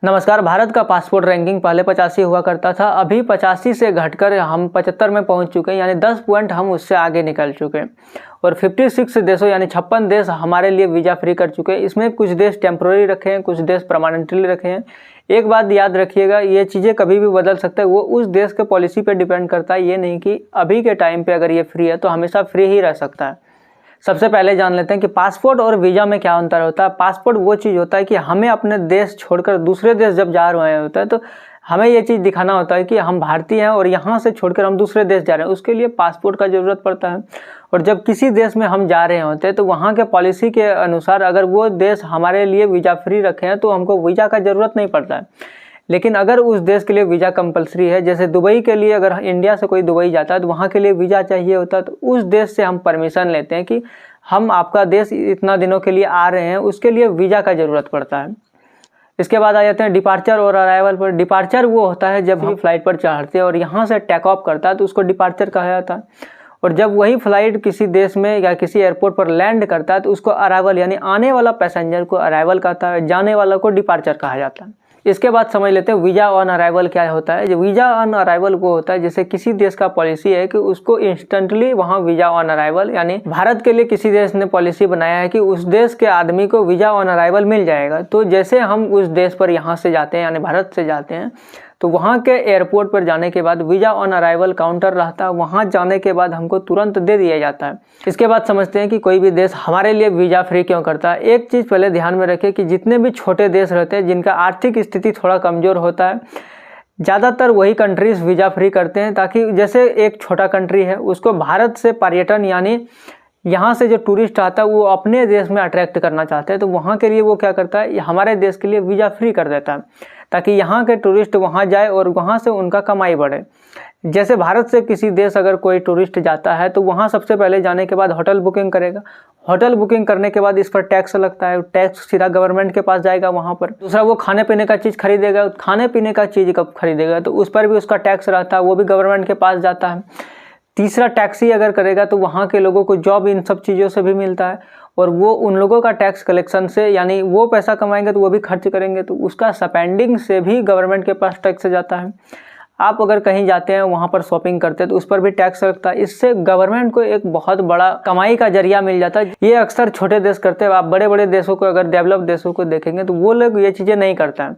नमस्कार। भारत का passport ranking पहले 85 हुआ करता था, अभी 85 से घटकर हम 75 में पहुंच चुके हैं, यानी 10 पॉइंट हम उससे आगे निकल चुके हैं। और 56 देशों यानी 56 देश हमारे लिए वीज़ा फ्री कर चुके हैं। इसमें कुछ देश टेम्प्रोरी रखे हैं, कुछ देश परमानेंटली रखे हैं। एक बात याद रखिएगा, ये चीज़ें कभी भी बदल सकता है, वो उस देश के पॉलिसी पर डिपेंड करता है। ये नहीं कि अभी के टाइम पर अगर ये फ्री है तो हमेशा फ्री ही रह सकता है। सबसे पहले जान लेते हैं कि पासपोर्ट और वीज़ा में क्या अंतर होता है। पासपोर्ट वो चीज़ होता है कि हमें अपने देश छोड़कर दूसरे देश जब जा रहे होता है तो हमें ये चीज़ दिखाना होता है कि हम भारतीय हैं और यहाँ से छोड़कर हम दूसरे देश जा रहे हैं, उसके लिए पासपोर्ट का ज़रूरत पड़ता है। और जब किसी देश में हम जा रहे होते हैं तो वहाँ के पॉलिसी के अनुसार अगर वो देश हमारे लिए वीज़ा फ्री रखे हैं तो हमको वीज़ा का ज़रूरत नहीं पड़ता है। लेकिन अगर उस देश के लिए वीज़ा कंपलसरी है, जैसे दुबई के लिए अगर इंडिया से कोई दुबई जाता है तो वहाँ के लिए वीज़ा चाहिए होता है, तो उस देश से हम परमिशन लेते हैं कि हम आपका देश इतना दिनों के लिए आ रहे हैं, उसके लिए वीज़ा का ज़रूरत पड़ता है। इसके बाद आ जाते हैं डिपार्चर और अराइवल पर। डिपार्चर वो होता है जब भी फ्लाइट पर चढ़ते हैं और यहाँ से टेक ऑफ करता है तो उसको डिपार्चर कहा जाता है। और जब वही फ्लाइट किसी देश में या किसी एयरपोर्ट पर लैंड करता है तो उसको अराइवल यानी आने वाला पैसेंजर को अराइवल कहता है, जाने वाला को डिपार्चर कहा जाता है। इसके बाद समझ लेते हैं वीज़ा ऑन अराइवल क्या होता है। जो वीज़ा ऑन अराइवल वो होता है जैसे किसी देश का पॉलिसी है कि उसको इंस्टेंटली वहाँ वीज़ा ऑन अराइवल, यानी भारत के लिए किसी देश ने पॉलिसी बनाया है कि उस देश के आदमी को वीज़ा ऑन अराइवल मिल जाएगा। तो जैसे हम उस देश पर यहाँ से जाते हैं यानी भारत से जाते हैं तो वहाँ के एयरपोर्ट पर जाने के बाद वीज़ा ऑन अराइवल काउंटर रहता है, वहाँ जाने के बाद हमको तुरंत दे दिया जाता है। इसके बाद समझते हैं कि कोई भी देश हमारे लिए वीज़ा फ्री क्यों करता है। एक चीज़ पहले ध्यान में रखें कि जितने भी छोटे देश रहते हैं जिनका आर्थिक स्थिति थोड़ा कमज़ोर होता है, ज़्यादातर वही कंट्रीज़ वीज़ा फ्री करते हैं, ताकि जैसे एक छोटा कंट्री है उसको भारत से पर्यटन यानी यहाँ से जो टूरिस्ट आता है वो अपने देश में अट्रैक्ट करना चाहते हैं, तो वहाँ के लिए वो क्या करता है, हमारे देश के लिए वीज़ा फ्री कर देता है ताकि यहाँ के टूरिस्ट वहाँ जाए और वहाँ से उनका कमाई बढ़े। जैसे भारत से किसी देश अगर कोई टूरिस्ट जाता है तो वहाँ सबसे पहले जाने के बाद होटल बुकिंग करेगा। होटल बुकिंग करने के बाद इस पर टैक्स लगता है, टैक्स सीधा गवर्नमेंट के पास जाएगा वहाँ पर। दूसरा, वो खाने पीने का चीज़ खरीदेगा, खाने पीने का चीज़ कब खरीदेगा तो उस पर भी उसका टैक्स रहता है, वो भी गवर्नमेंट के पास जाता है। तीसरा, टैक्सी अगर करेगा तो वहाँ के लोगों को जॉब इन सब चीज़ों से भी मिलता है और वो उन लोगों का टैक्स कलेक्शन से, यानी वो पैसा कमाएंगे तो वो भी खर्च करेंगे तो उसका स्पेंडिंग से भी गवर्नमेंट के पास टैक्स जाता है। आप अगर कहीं जाते हैं वहाँ पर शॉपिंग करते हैं तो उस पर भी टैक्स लगता है। इससे गवर्नमेंट को एक बहुत बड़ा कमाई का जरिया मिल जाता है। ये अक्सर छोटे देश करते हैं। आप बड़े बड़े देशों को, अगर डेवलप देशों को देखेंगे तो वो लोग ये चीज़ें नहीं करते हैं।